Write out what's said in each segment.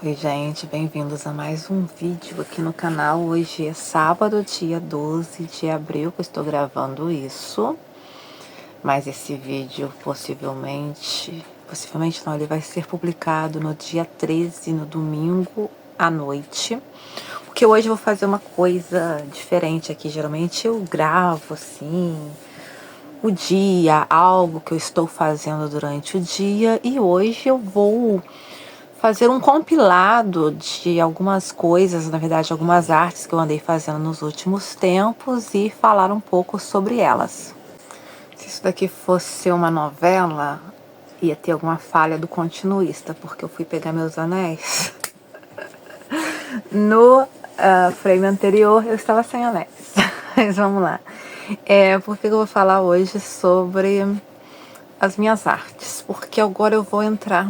Oi gente, bem-vindos a mais um vídeo aqui no canal. Hoje é sábado, dia 12 de abril que eu estou gravando isso. Mas esse vídeo possivelmente não, ele vai ser publicado no dia 13, no domingo à noite. Porque hoje eu vou fazer uma coisa diferente aqui. Geralmente eu gravo assim o dia, algo que eu estou fazendo durante o dia, e hoje eu vou fazer um compilado de algumas coisas, na verdade algumas artes que eu andei fazendo nos últimos tempos e falar um pouco sobre elas. Se isso daqui fosse uma novela, ia ter alguma falha do continuista, porque eu fui pegar meus anéis. No frame anterior eu estava sem anéis, mas vamos lá. Porque eu vou falar hoje sobre as minhas artes, porque agora eu vou entrar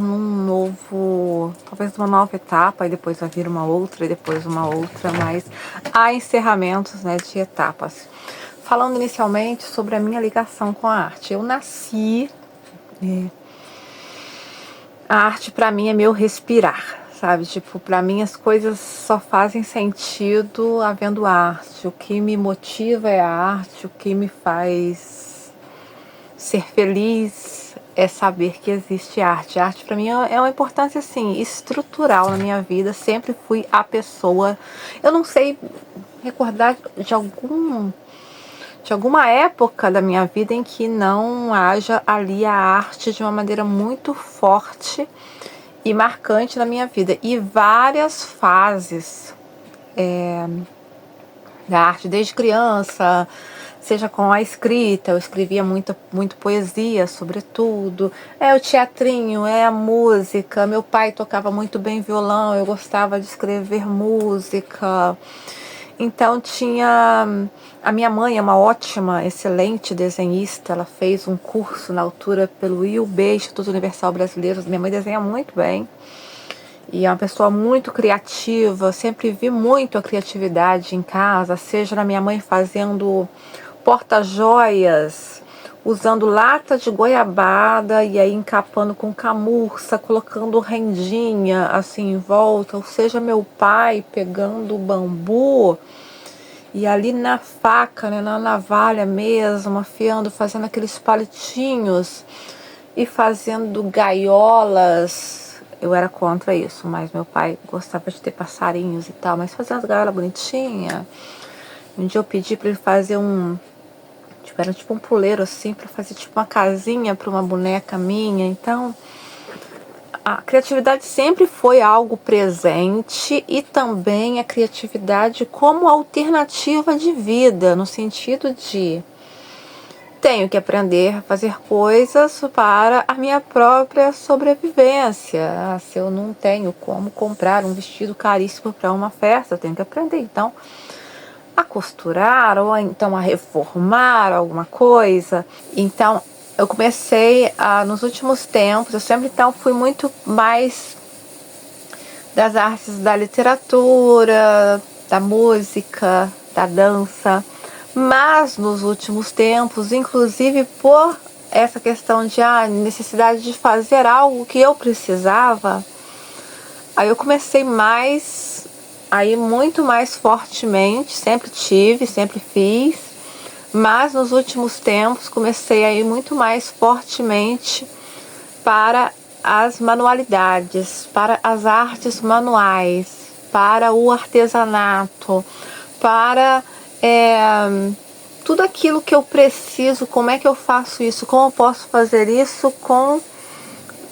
talvez uma nova etapa, e depois vai vir uma outra, e depois uma outra, mas há encerramentos, né, de etapas. Falando inicialmente sobre a minha ligação com a arte. Eu nasci... A arte pra mim é meu respirar, sabe? Tipo, pra mim as coisas só fazem sentido havendo arte. O que me motiva é a arte, o que me faz ser feliz é saber que existe arte. A arte para mim é uma importância assim estrutural na minha vida. Sempre fui a pessoa. Eu não sei recordar de alguma época da minha vida em que não haja ali a arte de uma maneira muito forte e marcante na minha vida. E várias fases da arte desde criança, seja com a escrita. Eu escrevia muito poesia, sobretudo. O teatrinho, a música. Meu pai tocava muito bem violão, eu gostava de escrever música. Então tinha... A minha mãe é uma ótima, excelente desenhista. Ela fez um curso na altura pelo IUB, Instituto Universal Brasileiro. Minha mãe desenha muito bem. E é uma pessoa muito criativa. Sempre vi muito a criatividade em casa, seja na minha mãe fazendo porta-joias, usando lata de goiabada e aí encapando com camurça, colocando rendinha assim em volta, ou seja, meu pai pegando o bambu e ali na faca, né, na navalha mesmo, afiando, fazendo aqueles palitinhos e fazendo gaiolas. Eu era contra isso, mas meu pai gostava de ter passarinhos e tal, mas fazendo as gaiolas bonitinhas. Um dia eu pedi para ele fazer era tipo um puleiro assim, para fazer tipo uma casinha para uma boneca minha. Então, a criatividade sempre foi algo presente, e também a criatividade como alternativa de vida, no sentido de tenho que aprender a fazer coisas para a minha própria sobrevivência. Se eu não tenho como comprar um vestido caríssimo para uma festa, eu tenho que aprender então a costurar, ou então a reformar alguma coisa. Então eu comecei nos últimos tempos, eu sempre então fui muito mais das artes da literatura, da música, da dança, mas nos últimos tempos, inclusive por essa questão de necessidade de fazer algo que eu precisava, aí eu comecei muito mais fortemente, sempre tive, sempre fiz, mas nos últimos tempos comecei a ir muito mais fortemente para as manualidades, para as artes manuais, para o artesanato, para tudo aquilo que eu preciso. Como é que eu faço isso? Como eu posso fazer isso com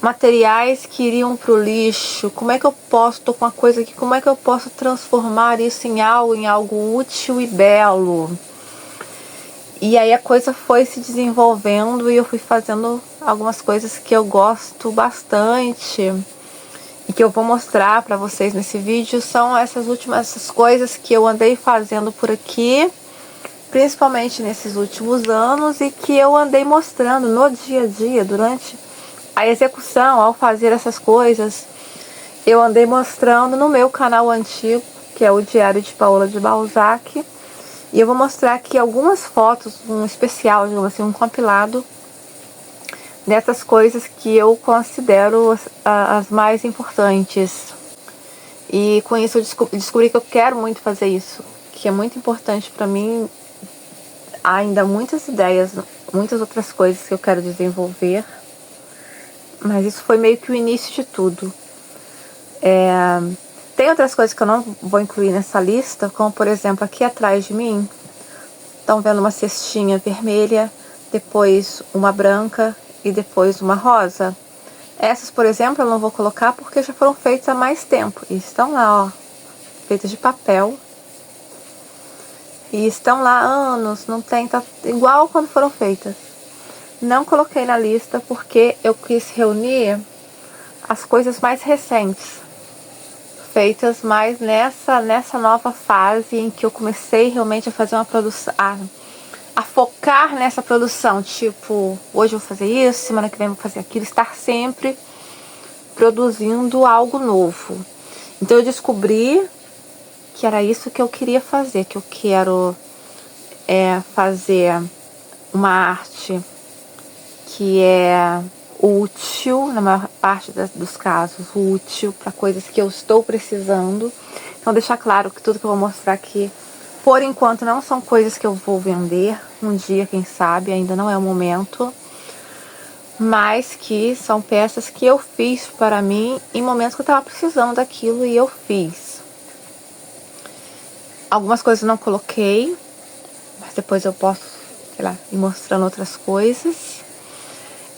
materiais que iriam para o lixo? Como é que eu posso, tô com uma coisa aqui, como é que eu posso transformar isso em algo útil e belo? E aí a coisa foi se desenvolvendo e eu fui fazendo algumas coisas que eu gosto bastante e que eu vou mostrar para vocês nesse vídeo. São essas coisas que eu andei fazendo por aqui, principalmente nesses últimos anos, e que eu andei mostrando no dia a dia, durante a execução, ao fazer essas coisas. Eu andei mostrando no meu canal antigo, que é o Diário de Paola de Balzac. E eu vou mostrar aqui algumas fotos, um especial, digamos assim, um compilado dessas coisas que eu considero as mais importantes. E com isso eu descobri que eu quero muito fazer isso, que é muito importante para mim. Há ainda muitas ideias, muitas outras coisas que eu quero desenvolver, mas isso foi meio que o início de tudo. Tem outras coisas que eu não vou incluir nessa lista, como por exemplo, aqui atrás de mim, estão vendo uma cestinha vermelha, depois uma branca e depois uma rosa. Essas, por exemplo, eu não vou colocar porque já foram feitas há mais tempo. E estão lá, ó, feitas de papel. E estão lá há anos, não tem, tá igual quando foram feitas. Não coloquei na lista porque eu quis reunir as coisas mais recentes, feitas mais nessa nova fase em que eu comecei realmente a fazer uma produção, a focar nessa produção, tipo, hoje eu vou fazer isso, semana que vem eu vou fazer aquilo, estar sempre produzindo algo novo. Então eu descobri que era isso que eu queria fazer, que eu quero fazer uma arte que é útil, na maior parte dos casos, útil para coisas que eu estou precisando. Então deixar claro que tudo que eu vou mostrar aqui, por enquanto, não são coisas que eu vou vender um dia, quem sabe, ainda não é o momento, mas que são peças que eu fiz para mim em momentos que eu estava precisando daquilo e eu fiz. Algumas coisas eu não coloquei, mas depois eu posso, sei lá, ir mostrando outras coisas.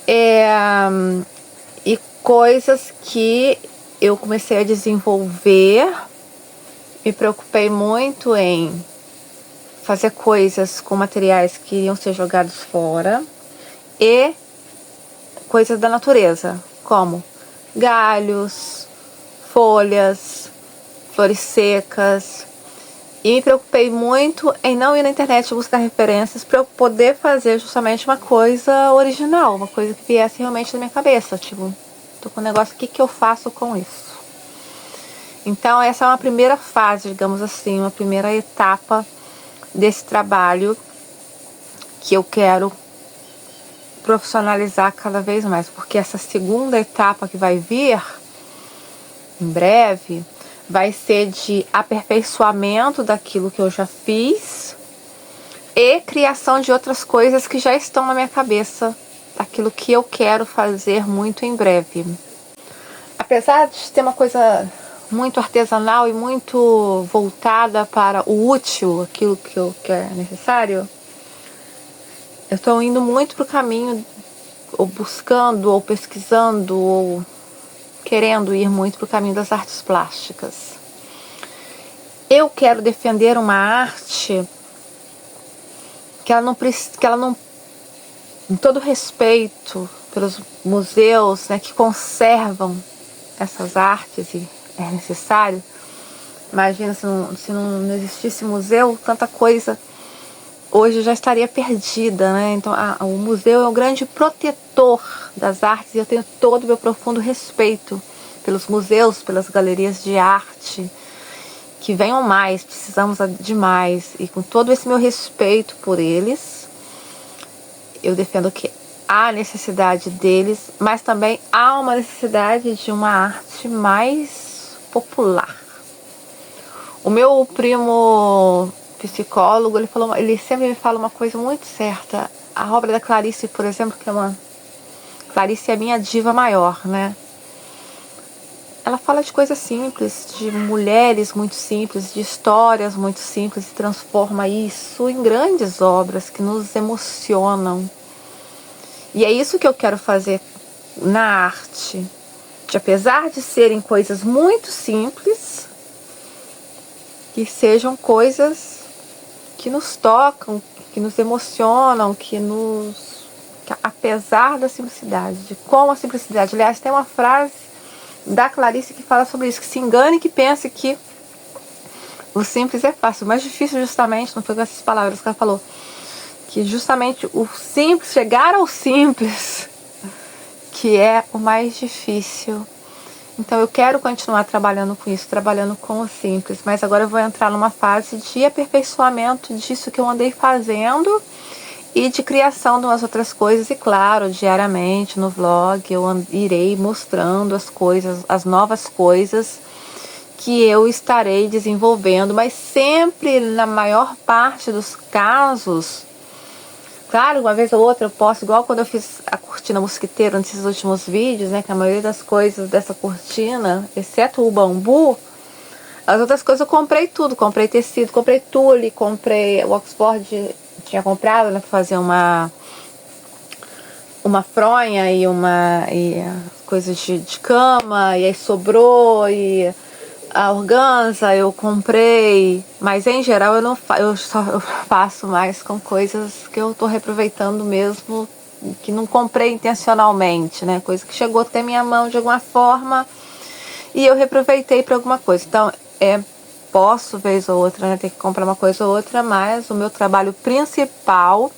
E coisas que eu comecei a desenvolver, me preocupei muito em fazer coisas com materiais que iriam ser jogados fora e coisas da natureza, como galhos, folhas, flores secas. E me preocupei muito em não ir na internet buscar referências para eu poder fazer justamente uma coisa original, uma coisa que viesse realmente na minha cabeça. Tipo, tô com um negócio, o que eu faço com isso? Então essa é uma primeira fase, digamos assim, uma primeira etapa desse trabalho que eu quero profissionalizar cada vez mais. Porque essa segunda etapa que vai vir em breve vai ser de aperfeiçoamento daquilo que eu já fiz e criação de outras coisas que já estão na minha cabeça, daquilo que eu quero fazer muito em breve. Apesar de ter uma coisa muito artesanal e muito voltada para o útil, aquilo que é necessário, eu estou indo muito para o caminho, ou buscando, ou pesquisando, ou querendo ir muito para o caminho das artes plásticas. Eu quero defender uma arte que ela não, com todo respeito pelos museus, né, que conservam essas artes, e é necessário. Imagina se não existisse museu, tanta coisa hoje já estaria perdida, né? Então o museu é um grande protetor das artes e eu tenho todo o meu profundo respeito pelos museus, pelas galerias de arte, que venham mais, precisamos de mais. E com todo esse meu respeito por eles, eu defendo que há necessidade deles, mas também há uma necessidade de uma arte mais popular. O meu primo psicólogo, ele sempre me fala uma coisa muito certa. A obra da Clarice, por exemplo, Clarice é a minha diva maior, né? Ela fala de coisas simples, de mulheres muito simples, de histórias muito simples, e transforma isso em grandes obras que nos emocionam. E é isso que eu quero fazer na arte. De, apesar de serem coisas muito simples, que sejam coisas que nos tocam, que nos emocionam, que apesar da simplicidade, de como a simplicidade. Aliás, tem uma frase da Clarice que fala sobre isso, que se engane que pense que o simples é fácil, o mais difícil justamente, não foi com essas palavras que ela falou, que justamente o simples, chegar ao simples, que é o mais difícil. Então eu quero continuar trabalhando com isso, trabalhando com o simples, mas agora eu vou entrar numa fase de aperfeiçoamento disso que eu andei fazendo e de criação de umas outras coisas. E claro, diariamente no vlog eu irei mostrando as coisas, as novas coisas que eu estarei desenvolvendo, mas sempre, na maior parte dos casos, claro, uma vez ou outra eu posso, igual quando eu fiz a cortina mosquiteira nesses últimos vídeos, né, que a maioria das coisas dessa cortina, exceto o bambu, as outras coisas eu comprei tudo, comprei tecido, comprei tule, comprei o Oxford, tinha comprado, né, pra fazer uma fronha e coisas de cama, e aí sobrou, e a organza eu comprei, mas em geral eu faço mais com coisas que eu tô reaproveitando mesmo, que não comprei intencionalmente, né, coisa que chegou até minha mão de alguma forma e eu reaproveitei para alguma coisa. Então posso vez ou outra, né, ter que comprar uma coisa ou outra, mas o meu trabalho principal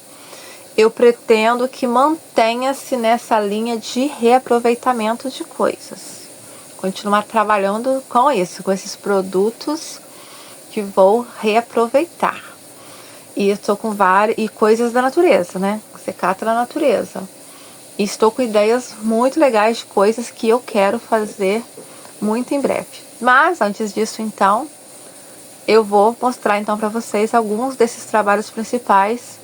eu pretendo que mantenha-se nessa linha de reaproveitamento de coisas. Continuar trabalhando com isso, com esses produtos que vou reaproveitar. E estou com várias e coisas da natureza, né? Você cata na natureza. E estou com ideias muito legais de coisas que eu quero fazer muito em breve. Mas antes disso, então, eu vou mostrar então para vocês alguns desses trabalhos principais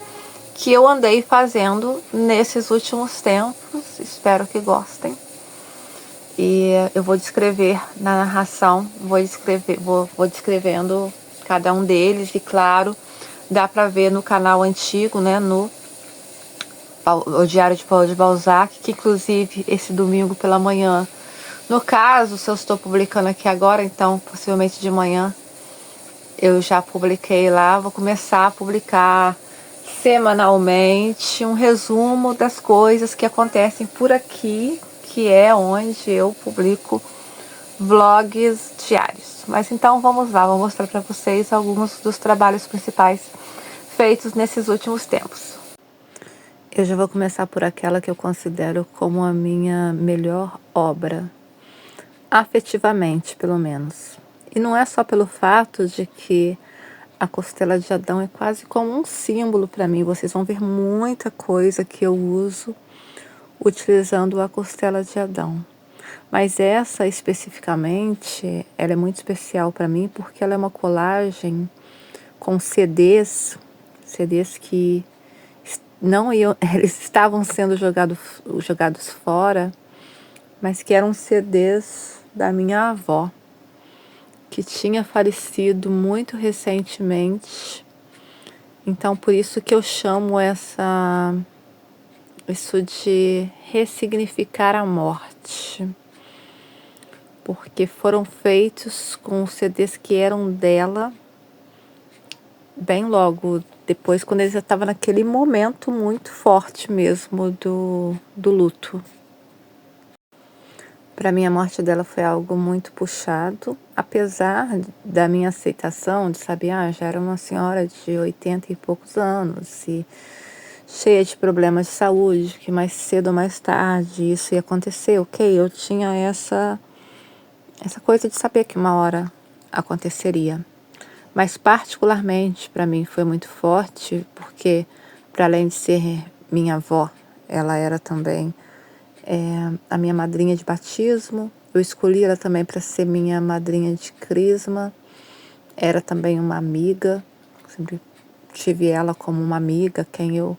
que eu andei fazendo nesses últimos tempos. Espero que gostem. E eu vou descrever na narração, vou descrevendo cada um deles, e claro, dá para ver no canal antigo, né, no o Diário de Paula de Balzac, que inclusive esse domingo pela manhã, no caso, se eu estou publicando aqui agora, então possivelmente de manhã eu já publiquei lá, vou começar a publicar semanalmente um resumo das coisas que acontecem por aqui, que é onde eu publico vlogs diários. Mas então vamos lá, vou mostrar para vocês alguns dos trabalhos principais feitos nesses últimos tempos. Eu já vou começar por aquela que eu considero como a minha melhor obra, afetivamente pelo menos. E não é só pelo fato de que a costela de Adão é quase como um símbolo para mim. Vocês vão ver muita coisa que eu uso utilizando a costela de Adão. Mas essa especificamente, ela é muito especial para mim porque ela é uma colagem com CDs que não iam, eles estavam sendo jogados fora, mas que eram CDs da minha avó, que tinha falecido muito recentemente. Então, por isso que eu chamo isso de ressignificar a morte. Porque foram feitos com CDs que eram dela bem logo depois, quando ele já estava naquele momento muito forte mesmo do luto. Para mim, a morte dela foi algo muito puxado, apesar da minha aceitação de saber, já era uma senhora de 80 e poucos anos e cheia de problemas de saúde, que mais cedo ou mais tarde isso ia acontecer, ok? Eu tinha essa coisa de saber que uma hora aconteceria. Mas particularmente para mim foi muito forte, porque para além de ser minha avó, ela era também a minha madrinha de batismo. Eu escolhi ela também para ser minha madrinha de crisma. Era também uma amiga, sempre tive ela como uma amiga, quem eu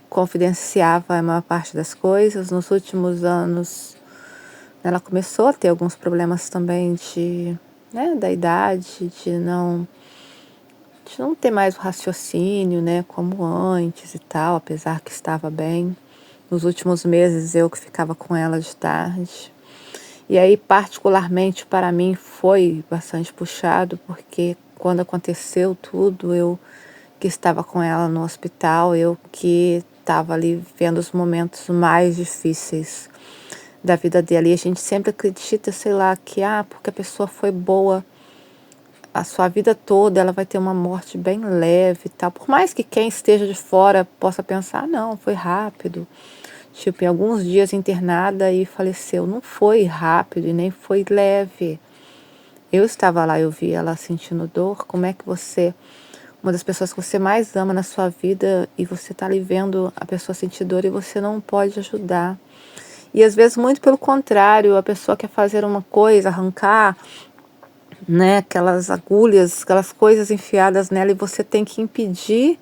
confidenciava a maior parte das coisas. Nos últimos anos, ela começou a ter alguns problemas também da idade, de não ter mais o raciocínio, como antes e tal, apesar que estava bem. Nos últimos meses eu que ficava com ela de tarde. E aí, particularmente para mim, foi bastante puxado, porque quando aconteceu tudo, eu que estava com ela no hospital, eu que estava ali vendo os momentos mais difíceis da vida dela. E a gente sempre acredita, sei lá, que porque a pessoa foi boa a sua vida toda, ela vai ter uma morte bem leve e tal. Por mais que quem esteja de fora possa pensar, não, foi rápido. Tipo, em alguns dias internada e faleceu. Não foi rápido e nem foi leve. Eu estava lá, eu vi ela sentindo dor. Como é que uma das pessoas que você mais ama na sua vida, e você está ali vendo a pessoa sentir dor e você não pode ajudar. E às vezes, muito pelo contrário, a pessoa quer fazer uma coisa, arrancar né, aquelas agulhas, aquelas coisas enfiadas nela, e você tem que impedir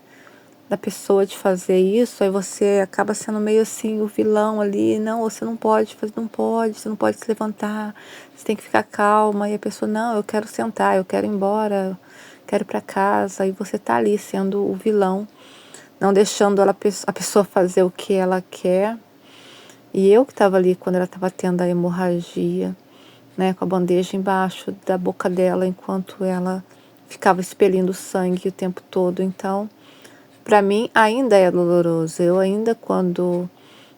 da pessoa de fazer isso. Aí você acaba sendo meio assim o vilão ali. Não, você não pode fazer, não pode, você não pode se levantar, você tem que ficar calma. E a pessoa, não, eu quero sentar, eu quero ir embora, quero ir para casa. E você tá ali sendo o vilão, não deixando a pessoa fazer o que ela quer. E eu que estava ali quando ela estava tendo a hemorragia, né, com a bandeja embaixo da boca dela, enquanto ela ficava expelindo sangue o tempo todo. Então, para mim ainda é doloroso. Eu ainda, quando,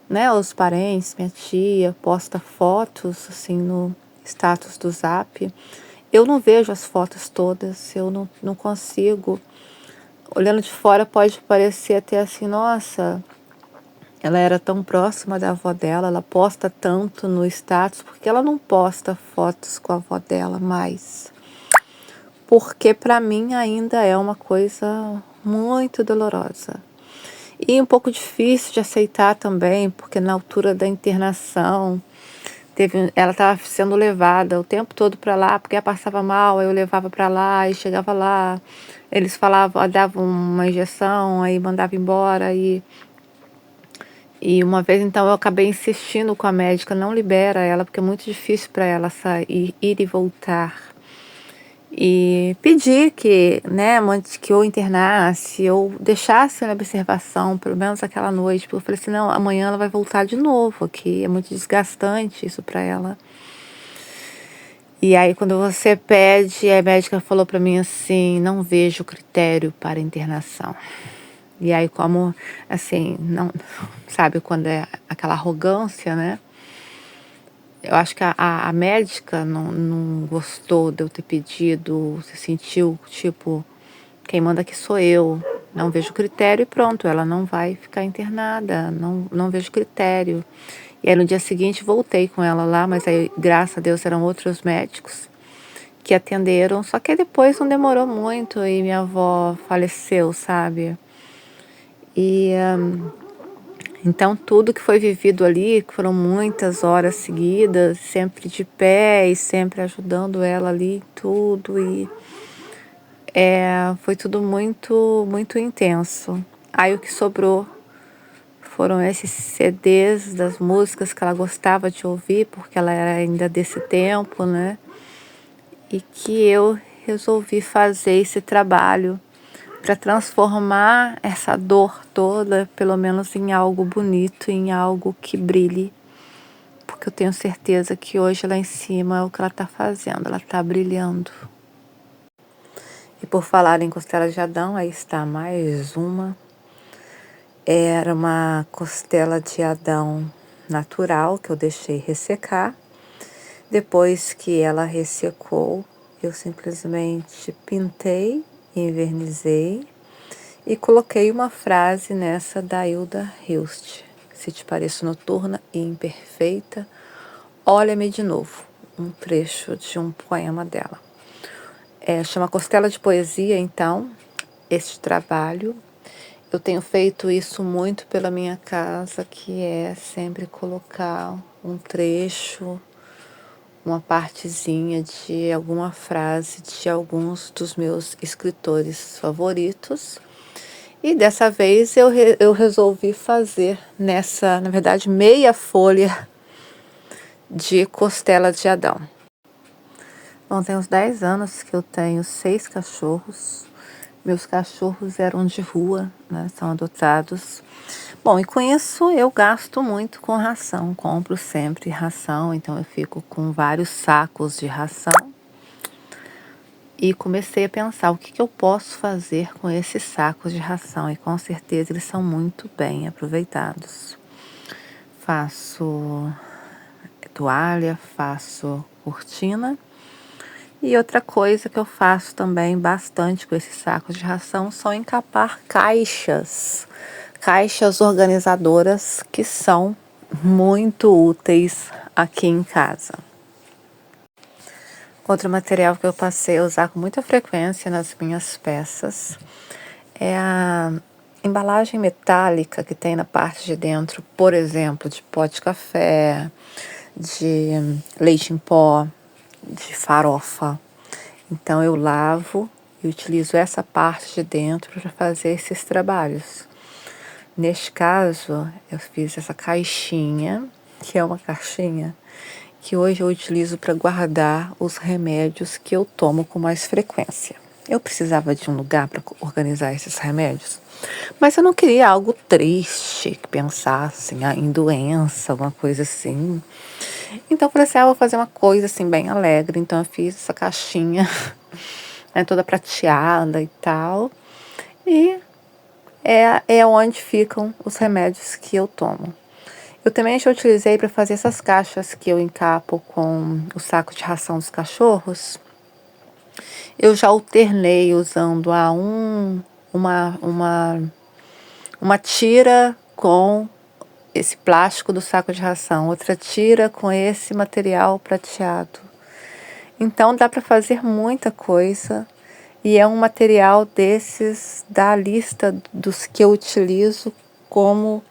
né, os parentes, minha tia posta fotos assim no status do Zap, eu não vejo as fotos todas, eu não consigo. Olhando de fora pode parecer até assim, nossa, ela era tão próxima da avó dela, ela posta tanto no status, porque ela não posta fotos com a avó dela mais. Porque para mim ainda é uma coisa muito dolorosa. E um pouco difícil de aceitar também, porque na altura da internação, ela estava sendo levada o tempo todo para lá, porque ela passava mal, aí eu levava para lá e chegava lá. Eles falavam, davam uma injeção, aí mandava embora. E uma vez, então, eu acabei insistindo com a médica, não libera ela, porque é muito difícil para ela sair, ir e voltar. E pedi que, né, antes que eu internasse, eu deixasse na observação, pelo menos aquela noite, porque eu falei assim, não, amanhã ela vai voltar de novo aqui, é muito desgastante isso para ela. E aí, quando você pede, a médica falou para mim assim, não vejo critério para internação. E aí, como, assim, não, sabe, quando é aquela arrogância, né? Eu acho que a médica não gostou de eu ter pedido, se sentiu, tipo, quem manda aqui sou eu, não vejo critério e pronto, ela não vai ficar internada, não vejo critério. E aí no dia seguinte voltei com ela lá, mas aí, graças a Deus, eram outros médicos que atenderam, só que depois não demorou muito e minha avó faleceu, sabe? E então tudo que foi vivido ali, que foram muitas horas seguidas, sempre de pé e sempre ajudando ela ali em tudo, e foi tudo muito, muito intenso. Aí o que sobrou foram esses CDs das músicas que ela gostava de ouvir, porque ela era ainda desse tempo, né? E que eu resolvi fazer esse trabalho para transformar essa dor toda, pelo menos em algo bonito, em algo que brilhe. Porque eu tenho certeza que hoje lá em cima é o que ela está fazendo, ela está brilhando. E por falar em costela de Adão, aí está mais uma. Era uma costela de Adão natural que eu deixei ressecar. Depois que ela ressecou, eu simplesmente pintei, envernizei e coloquei uma frase nessa da Hilda Hilst. Se te pareço noturna e imperfeita, olha-me de novo. Um trecho de um poema dela. Chama Costela de Poesia, então, este trabalho. Eu tenho feito isso muito pela minha casa, que é sempre colocar um trecho, uma partezinha de alguma frase de alguns dos meus escritores favoritos. E dessa vez eu resolvi fazer nessa, na verdade, meia folha de Costela de Adão. Bom, tem uns 10 anos que eu tenho 6 cachorros. Meus cachorros eram de rua, né? São adotados. Bom, e com isso eu gasto muito com ração. Compro sempre ração, então eu fico com vários sacos de ração. E comecei a pensar o que eu posso fazer com esses sacos de ração. E com certeza eles são muito bem aproveitados. Faço toalha, faço cortina. E outra coisa que eu faço também bastante com esses sacos de ração são encapar caixas organizadoras que são muito úteis aqui em casa. Outro material que eu passei a usar com muita frequência nas minhas peças é a embalagem metálica que tem na parte de dentro, por exemplo, de pó de café, de leite em pó, de farofa. Então eu lavo e utilizo essa parte de dentro para fazer esses trabalhos. Neste caso, eu fiz essa caixinha, que é uma caixinha que hoje eu utilizo para guardar os remédios que eu tomo com mais frequência. Eu precisava de um lugar para organizar esses remédios, mas eu não queria algo triste, que pensasse em doença, alguma coisa assim. Então eu falei assim, vou fazer uma coisa assim bem alegre. Então eu fiz essa caixinha, né, toda prateada e tal. E é onde ficam os remédios que eu tomo. Eu também já utilizei para fazer essas caixas que eu encapo com o saco de ração dos cachorros. Eu já alternei usando uma tira com esse plástico do saco de ração, outra tira com esse material prateado. Então dá para fazer muita coisa e é um material desses da lista dos que eu utilizo como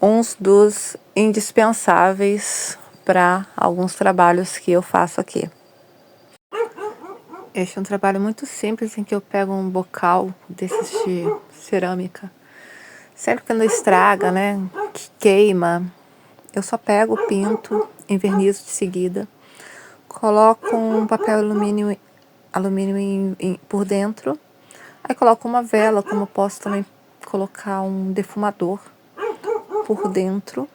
uns dos indispensáveis para alguns trabalhos que eu faço aqui. Este é um trabalho muito simples em que eu pego um bocal desses de cerâmica. Sempre quando estraga, né, que queima, eu só pego, pinto, envernizo de seguida, coloco um papel alumínio por dentro, aí coloco uma vela, como eu posso também colocar um defumador por dentro.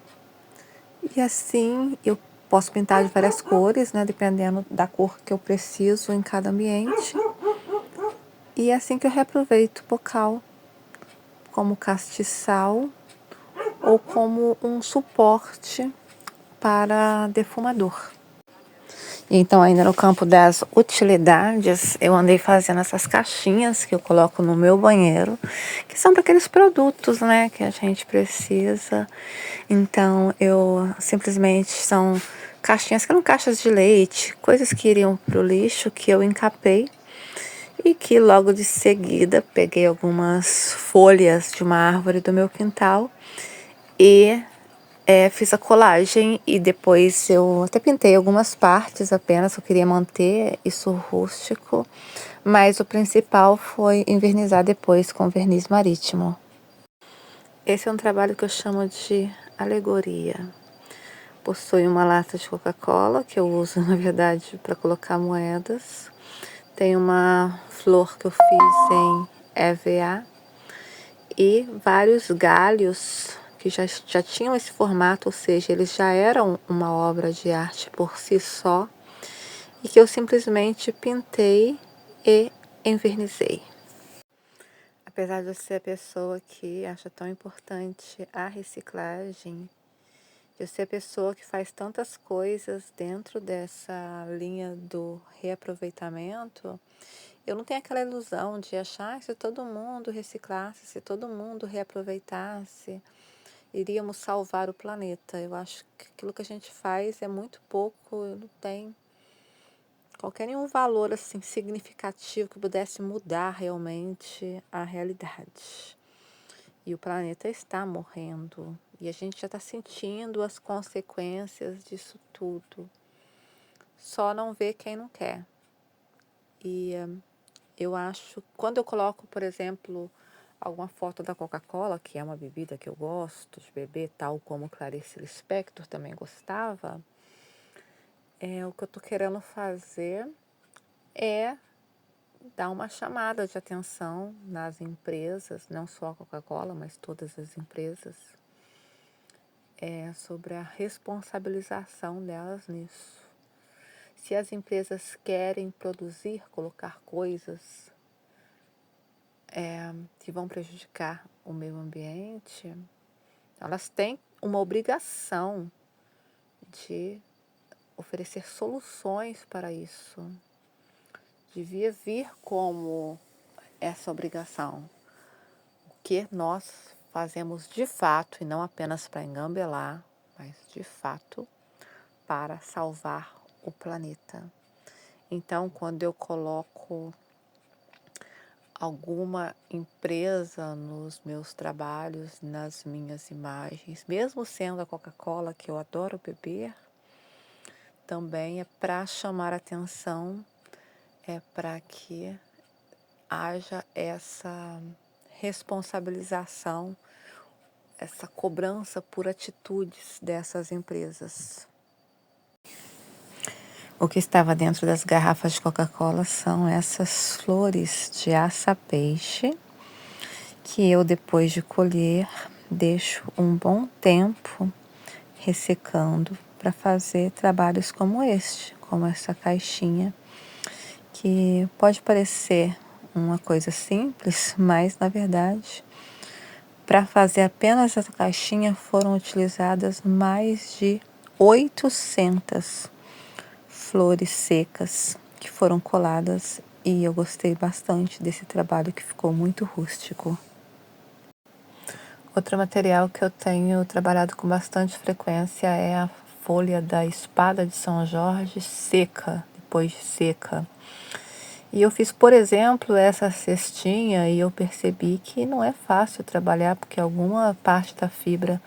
E assim eu posso pintar de várias cores, né, dependendo da cor que eu preciso em cada ambiente. E é assim que eu reaproveito o bocal, como castiçal ou como um suporte para defumador. Então, ainda no campo das utilidades, eu andei fazendo essas caixinhas que eu coloco no meu banheiro, que são para aqueles produtos, né, que a gente precisa. Então, eu simplesmente são caixinhas que eram caixas de leite, coisas que iriam para o lixo, que eu encapei e que logo de seguida peguei algumas folhas de uma árvore do meu quintal e fiz a colagem e depois eu até pintei algumas partes apenas, eu queria manter isso rústico, mas o principal foi envernizar depois com verniz marítimo. Esse é um trabalho que eu chamo de alegoria. Possui uma lata de Coca-Cola, que eu uso, na verdade, para colocar moedas. Tem uma flor que eu fiz em EVA e vários galhos que já tinham esse formato, ou seja, eles já eram uma obra de arte por si só e que eu simplesmente pintei e envernizei. Apesar de eu ser a pessoa que acha tão importante a reciclagem, de eu ser a pessoa que faz tantas coisas dentro dessa linha do reaproveitamento, eu não tenho aquela ilusão de achar que se todo mundo reciclasse, se todo mundo reaproveitasse, iríamos salvar o planeta. Eu acho que aquilo que a gente faz é muito pouco, não tem qualquer nenhum valor assim significativo que pudesse mudar realmente a realidade. E o planeta está morrendo e a gente já está sentindo as consequências disso tudo. Só não vê quem não quer. E eu acho, quando eu coloco, por exemplo, alguma foto da Coca-Cola, que é uma bebida que eu gosto de beber, tal como Clarice Lispector também gostava, o que eu estou querendo fazer é dar uma chamada de atenção nas empresas, não só a Coca-Cola, mas todas as empresas, sobre a responsabilização delas nisso. Se as empresas querem produzir, colocar coisas que vão prejudicar o meio ambiente, elas têm uma obrigação de oferecer soluções para isso. Devia vir como essa obrigação. O que nós fazemos de fato, e não apenas para engambelar, mas de fato para salvar o planeta. Então, quando eu coloco alguma empresa nos meus trabalhos, nas minhas imagens, mesmo sendo a Coca-Cola, que eu adoro beber, também é para chamar atenção é para que haja essa responsabilização, essa cobrança por atitudes dessas empresas. O que estava dentro das garrafas de Coca-Cola são essas flores de aça-peixe, que eu, depois de colher, deixo um bom tempo ressecando para fazer trabalhos como este, como essa caixinha, que pode parecer uma coisa simples, mas na verdade, para fazer apenas essa caixinha foram utilizadas mais de 800 flores secas que foram coladas, e eu gostei bastante desse trabalho, que ficou muito rústico. Outro material que eu tenho trabalhado com bastante frequência é a folha da espada de São Jorge seca, depois de seca. E eu fiz, por exemplo, essa cestinha e eu percebi que não é fácil trabalhar, porque alguma parte da fibra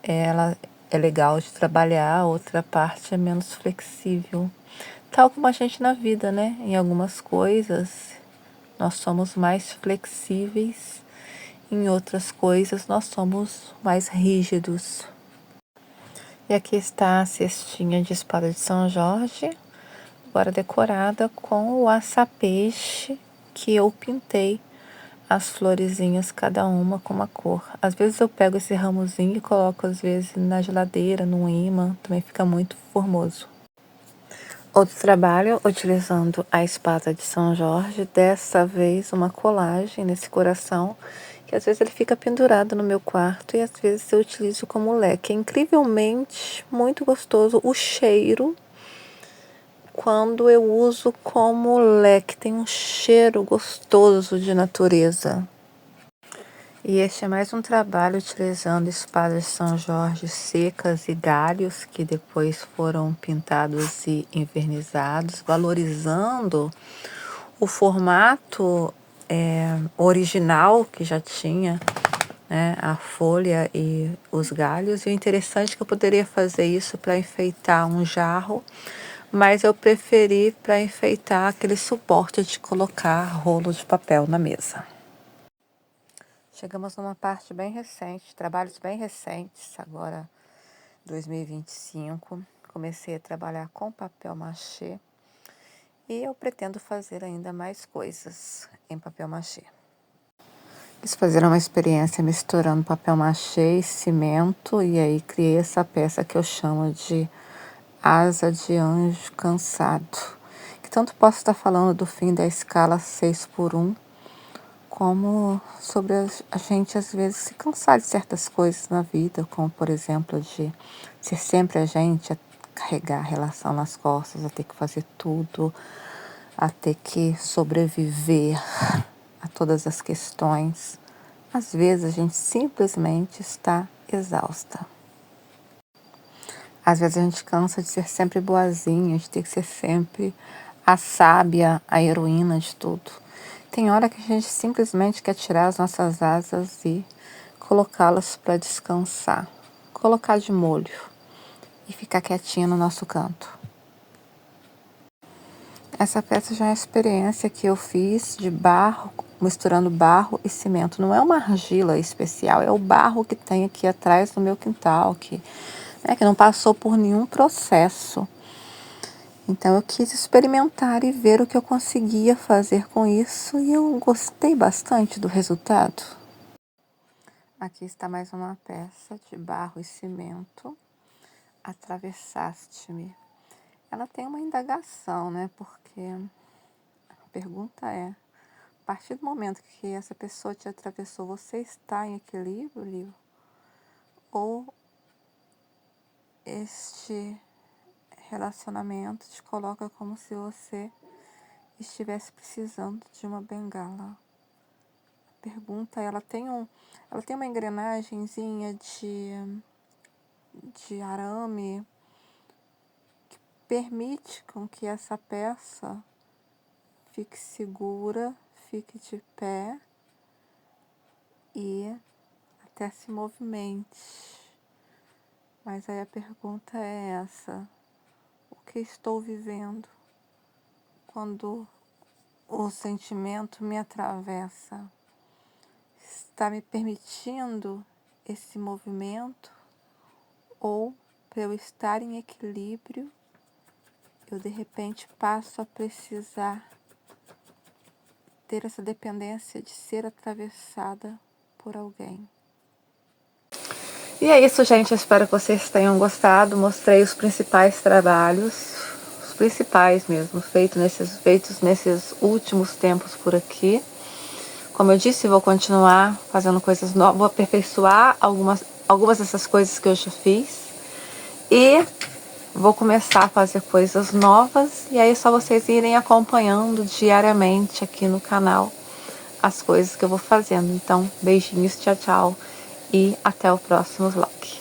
ela é legal de trabalhar, outra parte é menos flexível. Tal como a gente na vida, né? Em algumas coisas nós somos mais flexíveis, em outras coisas nós somos mais rígidos. E aqui está a cestinha de espada de São Jorge, agora decorada com o aça-peixe que eu pintei as florezinhas, cada uma com uma cor. Às vezes eu pego esse ramozinho e coloco às vezes na geladeira, num imã, também fica muito formoso. Outro trabalho utilizando a espada de São Jorge, dessa vez uma colagem nesse coração, que às vezes ele fica pendurado no meu quarto e às vezes eu utilizo como leque. É incrivelmente muito gostoso o cheiro quando eu uso como leque, tem um cheiro gostoso de natureza. E este é mais um trabalho utilizando espadas de São Jorge secas e galhos que depois foram pintados e envernizados, valorizando o formato original que já tinha, né, a folha e os galhos. E o interessante é que eu poderia fazer isso para enfeitar um jarro, mas eu preferi para enfeitar aquele suporte de colocar rolo de papel na mesa. Chegamos numa parte bem recente, trabalhos bem recentes, agora 2025. Comecei a trabalhar com papel machê e eu pretendo fazer ainda mais coisas em papel machê. Quis fazer uma experiência misturando papel machê e cimento, e aí criei essa peça que eu chamo de asa de anjo cansado, que tanto posso estar falando do fim da escala 6x1, como sobre a gente às vezes se cansar de certas coisas na vida, como por exemplo de ser sempre a gente a carregar a relação nas costas, a ter que fazer tudo, a ter que sobreviver a todas as questões. Às vezes a gente simplesmente está exausta. Às vezes a gente cansa de ser sempre boazinha, de ter que ser sempre a sábia, a heroína de tudo. Tem hora que a gente simplesmente quer tirar as nossas asas e colocá-las para descansar, colocar de molho e ficar quietinha no nosso canto. Essa peça já é uma experiência que eu fiz de barro, misturando barro e cimento. Não é uma argila especial, é o barro que tem aqui atrás do meu quintal, que não passou por nenhum processo. Então eu quis experimentar e ver o que eu conseguia fazer com isso, e eu gostei bastante do resultado. Aqui está mais uma peça de barro e cimento, Atravessaste-me. Ela tem uma indagação, né? Porque a pergunta é: a partir do momento que essa pessoa te atravessou, você está em equilíbrio? Ou este relacionamento te coloca como se você estivesse precisando de uma bengala? A pergunta, ela tem uma engrenagenzinha de arame que permite com que essa peça fique segura, fique de pé e até se movimente. Mas aí a pergunta é essa: o que estou vivendo quando o sentimento me atravessa, está me permitindo esse movimento, ou para eu estar em equilíbrio, eu de repente passo a precisar ter essa dependência de ser atravessada por alguém. E é isso, gente. Eu espero que vocês tenham gostado. Mostrei os principais trabalhos, os principais mesmo, feitos nesses últimos tempos por aqui. Como eu disse, vou continuar fazendo coisas novas, vou aperfeiçoar algumas dessas coisas que eu já fiz. E vou começar a fazer coisas novas. E aí é só vocês irem acompanhando diariamente aqui no canal as coisas que eu vou fazendo. Então, beijinhos, tchau, tchau. E até o próximo vlog.